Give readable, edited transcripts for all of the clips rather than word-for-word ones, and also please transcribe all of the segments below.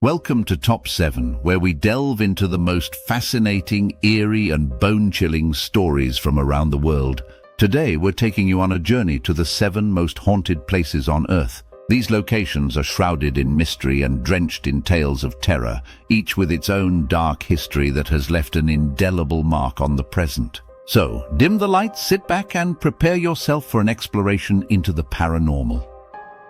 Welcome to Top 7, where we delve into the most fascinating, eerie and bone-chilling stories from around the world. Today, we're taking you on a journey to the 7 most haunted places on Earth. These locations are shrouded in mystery and drenched in tales of terror, each with its own dark history that has left an indelible mark on the present. So, dim the lights, sit back and prepare yourself for an exploration into the paranormal.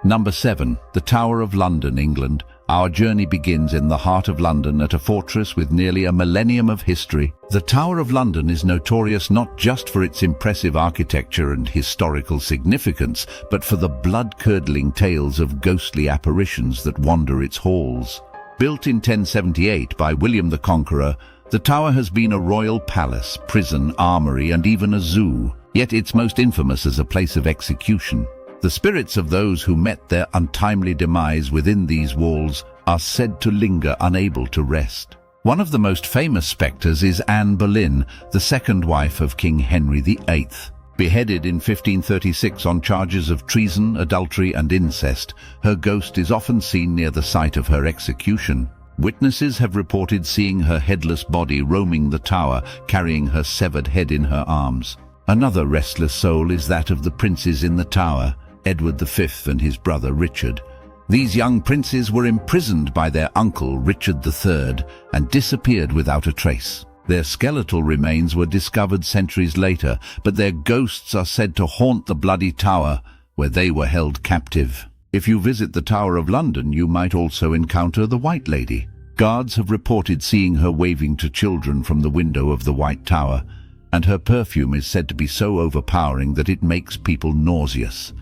Number 7. The Tower of London, England. Our journey begins in the heart of London at a fortress with nearly a millennium of history. The Tower of London is notorious not just for its impressive architecture and historical significance, but for the blood-curdling tales of ghostly apparitions that wander its halls. Built in 1078 by William the Conqueror, the tower has been a royal palace, prison, armory, and even a zoo, yet it's most infamous as a place of execution. The spirits of those who met their untimely demise within these walls are said to linger unable to rest. One of the most famous spectres is Anne Boleyn, the second wife of King Henry VIII. Beheaded in 1536 on charges of treason, adultery and incest, her ghost is often seen near the site of her execution. Witnesses have reported seeing her headless body roaming the tower, carrying her severed head in her arms. Another restless soul is that of the princes in the tower, Edward V and his brother Richard. These young princes were imprisoned by their uncle Richard III and disappeared without a trace. Their skeletal remains were discovered centuries later, but their ghosts are said to haunt the bloody tower where they were held captive. If you visit the Tower of London, you might also encounter the White Lady. Guards have reported seeing her waving to children from the window of the White Tower, and her perfume is said to be so overpowering that it makes people nauseous.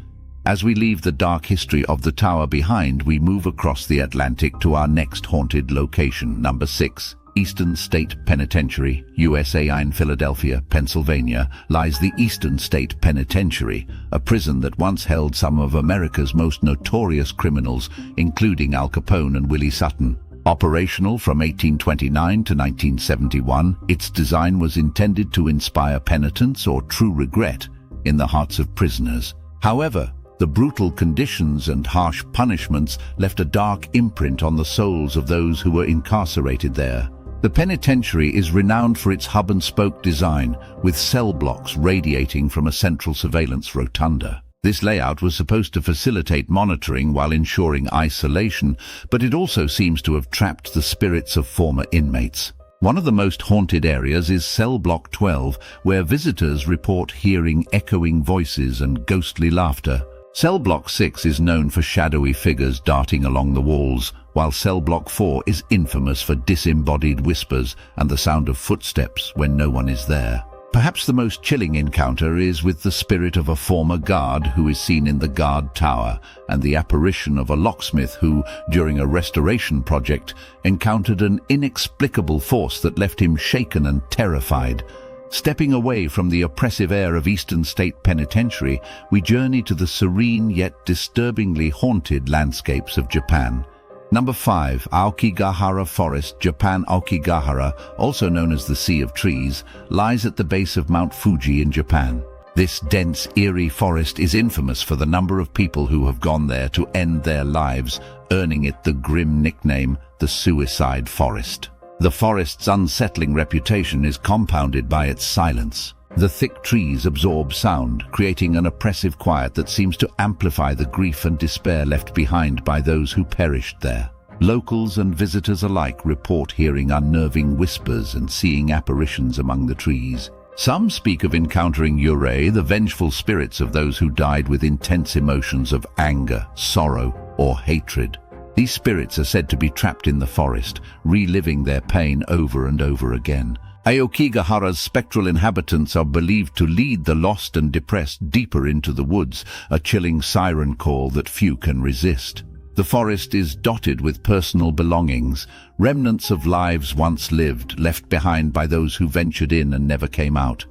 As we leave the dark history of the tower behind, we move across the Atlantic to our next haunted location. Number 6. Eastern State Penitentiary, USA. In Philadelphia, Pennsylvania, lies the Eastern State Penitentiary, a prison that once held some of America's most notorious criminals, including Al Capone and Willie Sutton. Operational from 1829 to 1971, its design was intended to inspire penitence or true regret in the hearts of prisoners. However, the brutal conditions and harsh punishments left a dark imprint on the souls of those who were incarcerated there. The penitentiary is renowned for its hub-and-spoke design, with cell blocks radiating from a central surveillance rotunda. This layout was supposed to facilitate monitoring while ensuring isolation, but it also seems to have trapped the spirits of former inmates. One of the most haunted areas is Cell Block 12, where visitors report hearing echoing voices and ghostly laughter. Cell Block 6 is known for shadowy figures darting along the walls, while Cell Block 4 is infamous for disembodied whispers and the sound of footsteps when no one is there. Perhaps the most chilling encounter is with the spirit of a former guard who is seen in the guard tower, and the apparition of a locksmith who, during a restoration project, encountered an inexplicable force that left him shaken and terrified. Stepping away from the oppressive air of Eastern State Penitentiary, we journey to the serene yet disturbingly haunted landscapes of Japan. Number 5. Aokigahara Forest, Japan. Aokigahara, also known as the Sea of Trees, lies at the base of Mount Fuji in Japan. This dense, eerie forest is infamous for the number of people who have gone there to end their lives, earning it the grim nickname, the Suicide Forest. The forest's unsettling reputation is compounded by its silence. The thick trees absorb sound, creating an oppressive quiet that seems to amplify the grief and despair left behind by those who perished there. Locals and visitors alike report hearing unnerving whispers and seeing apparitions among the trees. Some speak of encountering yurei, the vengeful spirits of those who died with intense emotions of anger, sorrow, or hatred. These spirits are said to be trapped in the forest, reliving their pain over and over again. Aokigahara's spectral inhabitants are believed to lead the lost and depressed deeper into the woods, a chilling siren call that few can resist. The forest is dotted with personal belongings, remnants of lives once lived, left behind by those who ventured in and never came out.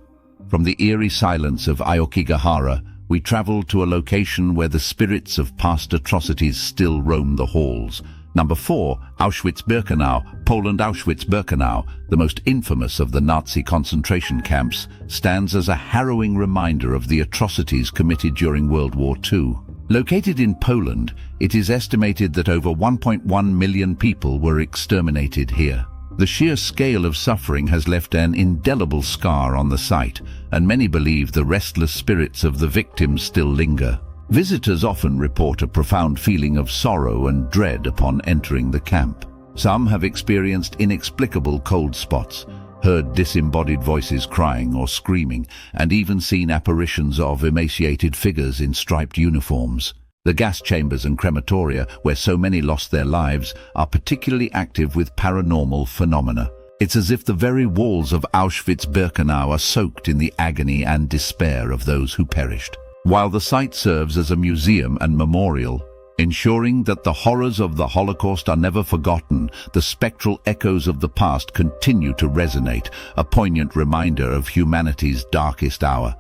From the eerie silence of Aokigahara, we travel to a location where the spirits of past atrocities still roam the halls. Number 4. Auschwitz-Birkenau, Poland. Auschwitz-Birkenau, the most infamous of the Nazi concentration camps, stands as a harrowing reminder of the atrocities committed during World War II. Located in Poland, it is estimated that over 1.1 million people were exterminated here. The sheer scale of suffering has left an indelible scar on the site, and many believe the restless spirits of the victims still linger. Visitors often report a profound feeling of sorrow and dread upon entering the camp. Some have experienced inexplicable cold spots, heard disembodied voices crying or screaming, and even seen apparitions of emaciated figures in striped uniforms. The gas chambers and crematoria, where so many lost their lives, are particularly active with paranormal phenomena. It's as if the very walls of Auschwitz-Birkenau are soaked in the agony and despair of those who perished. While the site serves as a museum and memorial, ensuring that the horrors of the Holocaust are never forgotten, the spectral echoes of the past continue to resonate, a poignant reminder of humanity's darkest hour.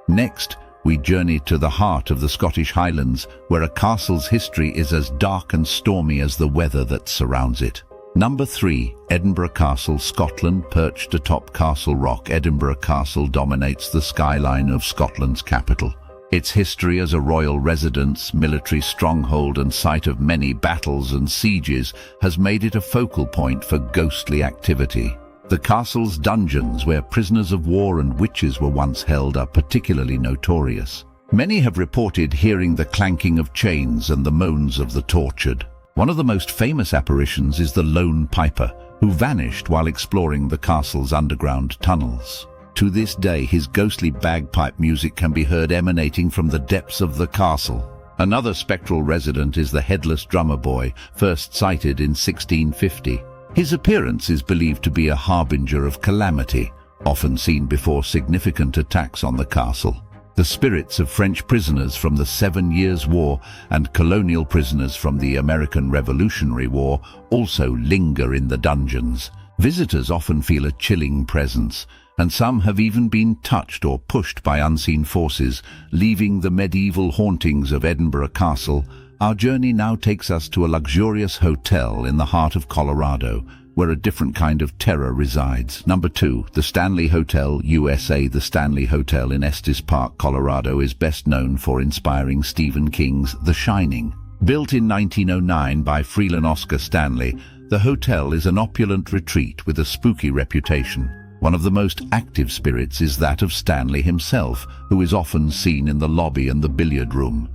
Next, we journey to the heart of the Scottish Highlands, where a castle's history is as dark and stormy as the weather that surrounds it. Number 3. Edinburgh Castle, Scotland. Perched atop Castle Rock, Edinburgh Castle dominates the skyline of Scotland's capital. Its history as a royal residence, military stronghold and site of many battles and sieges has made it a focal point for ghostly activity. The castle's dungeons, where prisoners of war and witches were once held, are particularly notorious. Many have reported hearing the clanking of chains and the moans of the tortured. One of the most famous apparitions is the Lone Piper, who vanished while exploring the castle's underground tunnels. To this day, his ghostly bagpipe music can be heard emanating from the depths of the castle. Another spectral resident is the Headless Drummer Boy, first sighted in 1650. His appearance is believed to be a harbinger of calamity, often seen before significant attacks on the castle. The spirits of French prisoners from the 7 Years' War and colonial prisoners from the American Revolutionary War also linger in the dungeons. Visitors often feel a chilling presence, and some have even been touched or pushed by unseen forces. Leaving the medieval hauntings of Edinburgh Castle, our journey now takes us to a luxurious hotel in the heart of Colorado, where a different kind of terror resides. Number 2. The Stanley Hotel, USA. The Stanley Hotel in Estes Park, Colorado is best known for inspiring Stephen King's The Shining. Built in 1909 by Freelan Oscar Stanley, the hotel is an opulent retreat with a spooky reputation. One of the most active spirits is that of Stanley himself, who is often seen in the lobby and the billiard room.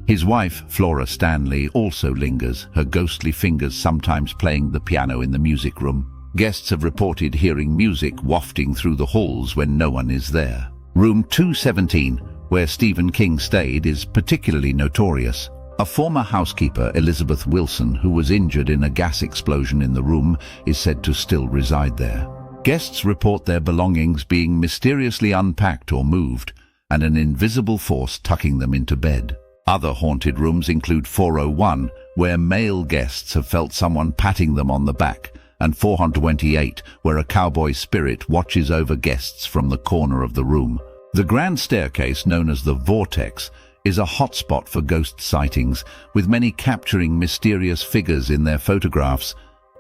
His wife, Flora Stanley, also lingers, her ghostly fingers sometimes playing the piano in the music room. Guests have reported hearing music wafting through the halls when no one is there. Room 217, where Stephen King stayed, is particularly notorious. A former housekeeper, Elizabeth Wilson, who was injured in a gas explosion in the room, is said to still reside there. Guests report their belongings being mysteriously unpacked or moved, and an invisible force tucking them into bed. Other haunted rooms include 401, where male guests have felt someone patting them on the back, and 428, where a cowboy spirit watches over guests from the corner of the room. The grand staircase, known as the Vortex, is a hotspot for ghost sightings, with many capturing mysterious figures in their photographs.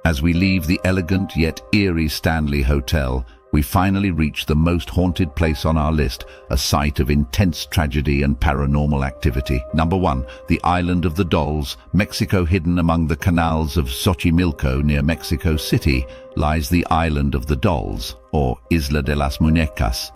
As we leave the elegant yet eerie Stanley Hotel, we finally reach the most haunted place on our list, a site of intense tragedy and paranormal activity. Number 1. The Island of the Dolls, Mexico. Hidden among the canals of Xochimilco near Mexico City lies the Island of the Dolls, or Isla de las Muñecas.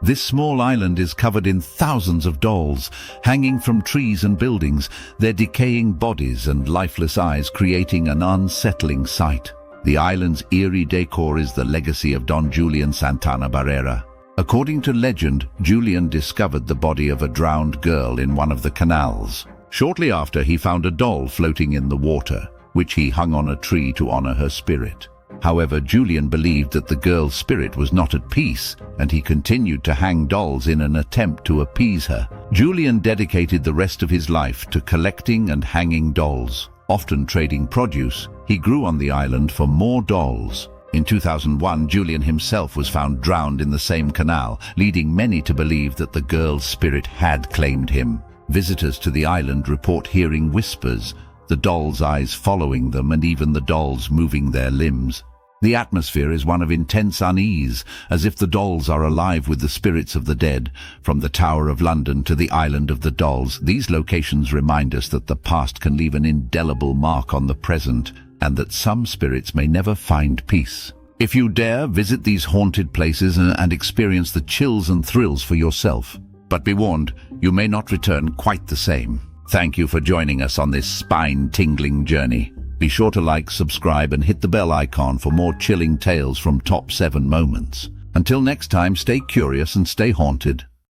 This small island is covered in thousands of dolls, hanging from trees and buildings, their decaying bodies and lifeless eyes creating an unsettling sight. The island's eerie decor is the legacy of Don Julian Santana Barrera. According to legend, Julian discovered the body of a drowned girl in one of the canals. Shortly after, he found a doll floating in the water, which he hung on a tree to honor her spirit. However, Julian believed that the girl's spirit was not at peace, and he continued to hang dolls in an attempt to appease her. Julian dedicated the rest of his life to collecting and hanging dolls. Often trading produce, he grew on the island for more dolls. In 2001, Julian himself was found drowned in the same canal, leading many to believe that the girl's spirit had claimed him. Visitors to the island report hearing whispers, the dolls' eyes following them, and even the dolls moving their limbs. The atmosphere is one of intense unease, as if the dolls are alive with the spirits of the dead. From the Tower of London to the Island of the Dolls, these locations remind us that the past can leave an indelible mark on the present, and that some spirits may never find peace. If you dare, visit these haunted places and experience the chills and thrills for yourself. But be warned, you may not return quite the same. Thank you for joining us on this spine-tingling journey. Be sure to like, subscribe, and hit the bell icon for more chilling tales from Top 7 Moments. Until next time, stay curious and stay haunted.